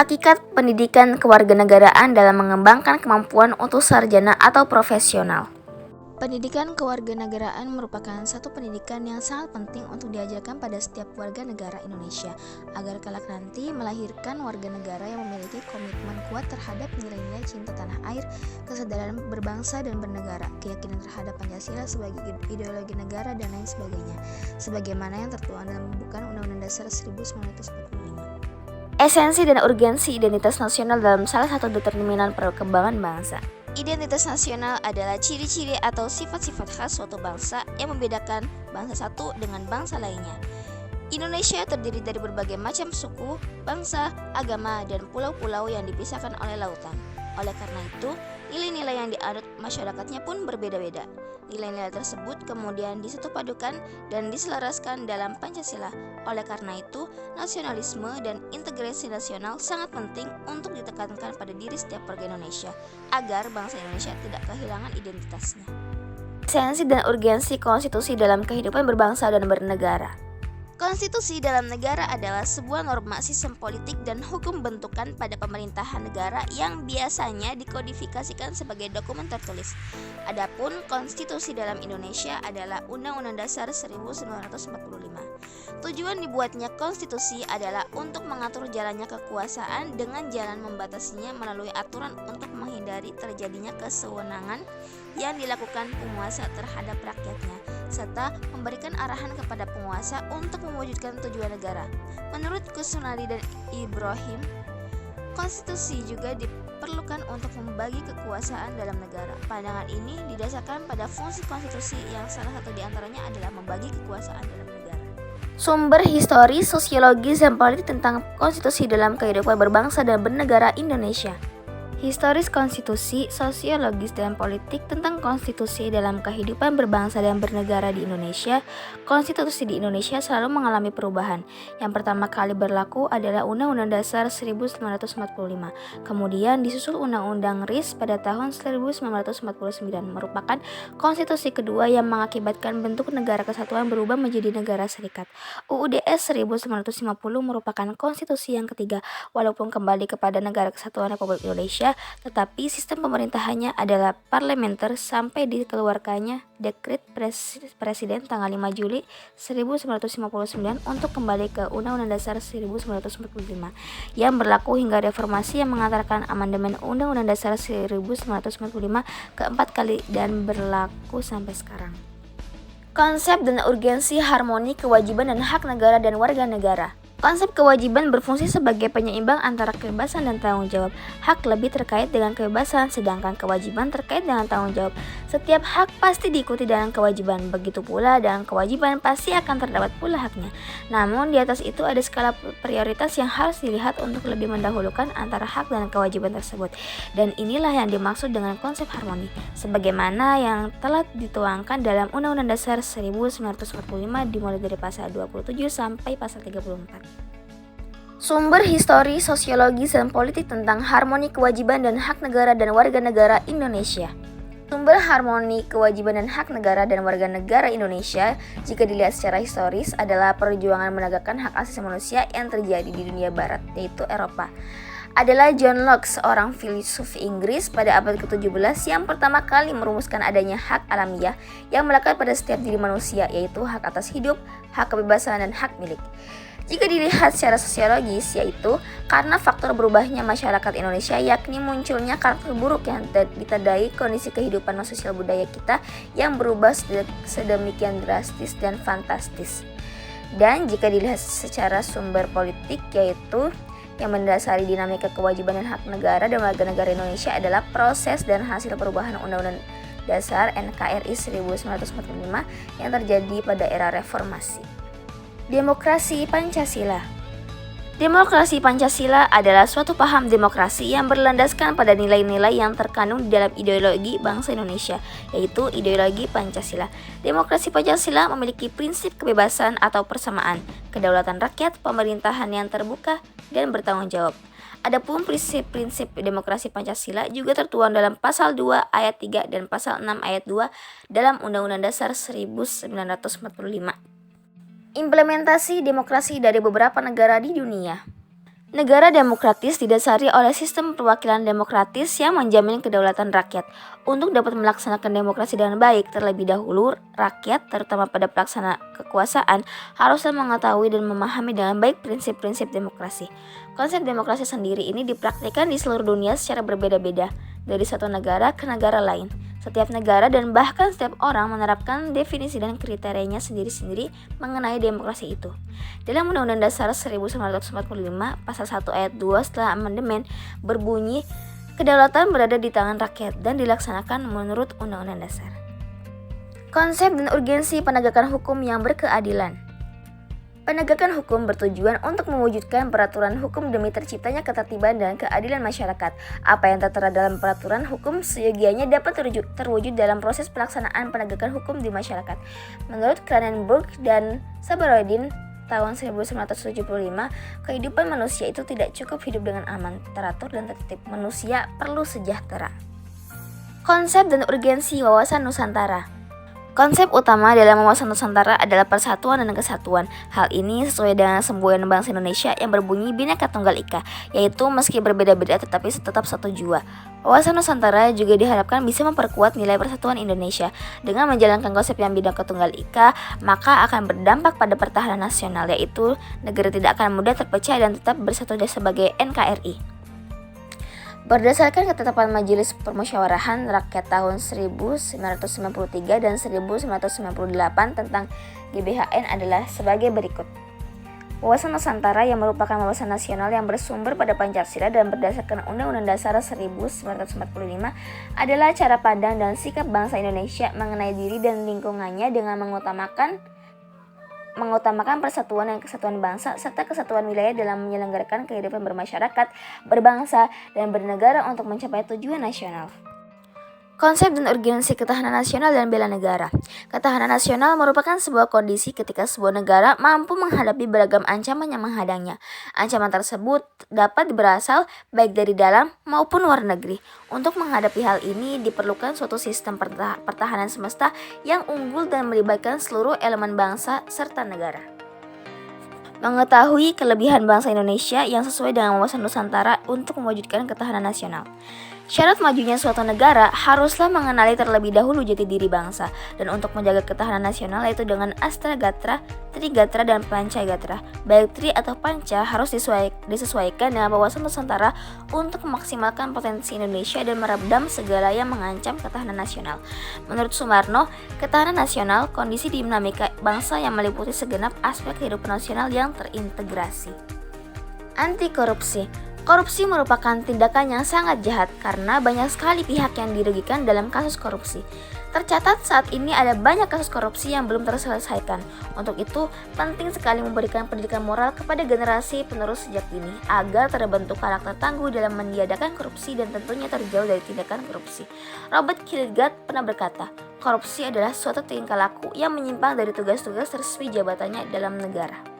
Hakikat pendidikan kewarganegaraan dalam mengembangkan kemampuan untuk sarjana atau profesional. Pendidikan kewarganegaraan merupakan satu pendidikan yang sangat penting untuk diajarkan pada setiap warga negara Indonesia agar kelak nanti melahirkan warga negara yang memiliki komitmen kuat terhadap nilai-nilai cinta tanah air, kesadaran berbangsa dan bernegara, keyakinan terhadap Pancasila sebagai ideologi negara dan lain sebagainya, sebagaimana yang tertuang dalam pembukaan Undang-Undang Dasar 1945. Esensi dan urgensi identitas nasional dalam salah satu determinan perkembangan bangsa. Identitas nasional adalah ciri-ciri atau sifat-sifat khas suatu bangsa yang membedakan bangsa satu dengan bangsa lainnya. Indonesia terdiri dari berbagai macam suku, bangsa, agama, dan pulau-pulau yang dipisahkan oleh lautan. Oleh karena itu, nilai-nilai yang dianut masyarakatnya pun berbeda-beda. Nilai-nilai tersebut kemudian disatupadukan dan diselaraskan dalam Pancasila. Oleh karena itu, nasionalisme dan integrasi nasional sangat penting untuk ditekankan pada diri setiap warga Indonesia agar bangsa Indonesia tidak kehilangan identitasnya. Esensi dan urgensi konstitusi dalam kehidupan berbangsa dan bernegara. Konstitusi dalam negara adalah sebuah norma sistem politik dan hukum bentukan pada pemerintahan negara yang biasanya dikodifikasikan sebagai dokumen tertulis. Adapun konstitusi dalam Indonesia adalah Undang-Undang Dasar 1945. Tujuan dibuatnya konstitusi adalah untuk mengatur jalannya kekuasaan dengan jalan membatasinya melalui aturan untuk menghindari terjadinya kesewenangan yang dilakukan penguasa terhadap rakyatnya, serta memberikan arahan kepada penguasa untuk mewujudkan tujuan negara. Menurut Kusunali dan Ibrahim, konstitusi juga diperlukan untuk membagi kekuasaan dalam negara. Pandangan ini didasarkan pada fungsi konstitusi yang salah satu diantaranya adalah membagi kekuasaan dalam negara. Sumber historis, sosiologis, dan politik tentang konstitusi dalam kehidupan berbangsa dan bernegara Indonesia. Historis konstitusi, sosiologis, dan politik tentang konstitusi dalam kehidupan berbangsa dan bernegara di Indonesia. Konstitusi di Indonesia selalu mengalami perubahan. Yang pertama kali berlaku adalah Undang-Undang Dasar 1945. Kemudian disusul Undang-Undang RIS pada tahun 1949, merupakan konstitusi kedua yang mengakibatkan bentuk negara kesatuan berubah menjadi negara serikat. UUDS 1950 merupakan konstitusi yang ketiga, walaupun kembali kepada negara kesatuan Republik Indonesia, tetapi sistem pemerintahannya adalah parlementer sampai dikeluarkannya Dekret Presiden tanggal 5 Juli 1959 untuk kembali ke Undang-Undang Dasar 1945 yang berlaku hingga reformasi yang mengantarkan amandemen Undang-Undang Dasar 1945 keempat kali dan berlaku sampai sekarang. Konsep dan urgensi harmoni kewajiban dan hak negara dan warga negara. Konsep kewajiban berfungsi sebagai penyeimbang antara kebebasan dan tanggung jawab. Hak lebih terkait dengan kebebasan, sedangkan kewajiban terkait dengan tanggung jawab. Setiap hak pasti diikuti dengan kewajiban, begitu pula dengan kewajiban pasti akan terdapat pula haknya. Namun di atas itu ada skala prioritas yang harus dilihat untuk lebih mendahulukan antara hak dan kewajiban tersebut. Dan inilah yang dimaksud dengan konsep harmoni, sebagaimana yang telah dituangkan dalam Undang-Undang Dasar 1945 dimulai dari pasal 27 sampai pasal 34. Sumber histori, sosiologis, dan politik tentang harmoni kewajiban dan hak negara dan warga negara Indonesia. Sumber harmoni kewajiban dan hak negara dan warga negara Indonesia, jika dilihat secara historis, adalah perjuangan menegakkan hak asasi manusia yang terjadi di dunia barat, yaitu Eropa. Adalah John Locke, seorang filsuf Inggris pada abad ke-17 yang pertama kali merumuskan adanya hak alamiah yang melekat pada setiap diri manusia, yaitu hak atas hidup, hak kebebasan, dan hak milik. Jika dilihat secara sosiologis, yaitu karena faktor berubahnya masyarakat Indonesia, yakni munculnya karakter buruk yang ditandai kondisi kehidupan sosial budaya kita yang berubah sedemikian drastis dan fantastis. Dan jika dilihat secara sumber politik, yaitu yang mendasari dinamika kewajiban dan hak negara dan warga negara Indonesia adalah proses dan hasil perubahan Undang-Undang Dasar NKRI 1945 yang terjadi pada era reformasi. Demokrasi Pancasila. Demokrasi Pancasila adalah suatu paham demokrasi yang berlandaskan pada nilai-nilai yang terkandung di dalam ideologi bangsa Indonesia, yaitu ideologi Pancasila. Demokrasi Pancasila memiliki prinsip kebebasan atau persamaan, kedaulatan rakyat, pemerintahan yang terbuka, dan bertanggung jawab. Adapun prinsip-prinsip demokrasi Pancasila juga tertuang dalam pasal 2 ayat 3 dan pasal 6 ayat 2 dalam Undang-Undang Dasar 1945. Implementasi demokrasi dari beberapa negara di dunia. Negara demokratis didasari oleh sistem perwakilan demokratis yang menjamin kedaulatan rakyat. Untuk dapat melaksanakan demokrasi dengan baik, terlebih dahulu rakyat, terutama pada pelaksana kekuasaan, haruslah mengetahui dan memahami dengan baik prinsip-prinsip demokrasi. Konsep demokrasi sendiri ini dipraktikkan di seluruh dunia secara berbeda-beda, dari satu negara ke negara lain. Setiap negara dan bahkan setiap orang menerapkan definisi dan kriterianya sendiri-sendiri mengenai demokrasi itu. Dalam Undang-Undang Dasar 1945, Pasal 1 Ayat 2 setelah amandemen berbunyi, kedaulatan berada di tangan rakyat dan dilaksanakan menurut Undang-Undang Dasar. Konsep dan urgensi penegakan hukum yang berkeadilan. Penegakan hukum bertujuan untuk mewujudkan peraturan hukum demi terciptanya ketertiban dan keadilan masyarakat. Apa yang tertera dalam peraturan hukum seyogianya dapat terwujud dalam proses pelaksanaan penegakan hukum di masyarakat. Menurut Cronenberg dan Sabarodin tahun 1975, kehidupan manusia itu tidak cukup hidup dengan aman, teratur, dan tertib. Manusia perlu sejahtera. Konsep dan urgensi wawasan Nusantara. Konsep utama dalam wawasan Nusantara adalah persatuan dan kesatuan. Hal ini sesuai dengan semboyan bangsa Indonesia yang berbunyi Bhinneka Tunggal Ika, yaitu meski berbeda-beda tetapi tetap satu jua. Wawasan Nusantara juga diharapkan bisa memperkuat nilai persatuan Indonesia. Dengan menjalankan konsep yang Bhinneka Tunggal Ika, maka akan berdampak pada pertahanan nasional, yaitu negara tidak akan mudah terpecah dan tetap bersatu sebagai NKRI. Berdasarkan ketetapan Majelis Permusyawarahan Rakyat tahun 1993 dan 1998 tentang GBHN adalah sebagai berikut. Wawasan Nusantara yang merupakan wawasan nasional yang bersumber pada Pancasila dan berdasarkan Undang-Undang Dasar 1945 adalah cara pandang dan sikap bangsa Indonesia mengenai diri dan lingkungannya dengan mengutamakan persatuan dan kesatuan bangsa serta kesatuan wilayah dalam menyelenggarakan kehidupan bermasyarakat, berbangsa, dan bernegara untuk mencapai tujuan nasional. Konsep dan urgensi ketahanan nasional dan bela negara. Ketahanan nasional merupakan sebuah kondisi ketika sebuah negara mampu menghadapi beragam ancaman yang menghadangnya. Ancaman tersebut dapat berasal baik dari dalam maupun luar negeri. Untuk menghadapi hal ini diperlukan suatu sistem pertahanan semesta yang unggul dan melibatkan seluruh elemen bangsa serta negara. Mengetahui kelebihan bangsa Indonesia yang sesuai dengan wawasan Nusantara untuk mewujudkan ketahanan nasional. Syarat majunya suatu negara haruslah mengenali terlebih dahulu jati diri bangsa, dan untuk menjaga ketahanan nasional yaitu dengan Astragatra, Trigatra, dan Pancagatra. Baik Tri atau Panca harus disesuaikan dengan wawasan Nusantara untuk memaksimalkan potensi Indonesia dan meredam segala yang mengancam ketahanan nasional. Menurut Sumarno, ketahanan nasional kondisi dinamika bangsa yang meliputi segenap aspek kehidupan nasional yang terintegrasi. Anti korupsi. Korupsi merupakan tindakan yang sangat jahat karena banyak sekali pihak yang dirugikan dalam kasus korupsi. Tercatat saat ini ada banyak kasus korupsi yang belum terselesaikan. Untuk itu, penting sekali memberikan pendidikan moral kepada generasi penerus sejak dini agar terbentuk karakter tangguh dalam meniadakan korupsi dan tentunya terjauh dari tindakan korupsi. Robert Kierkegaard pernah berkata, korupsi adalah suatu tingkah laku yang menyimpang dari tugas-tugas resmi jabatannya dalam negara.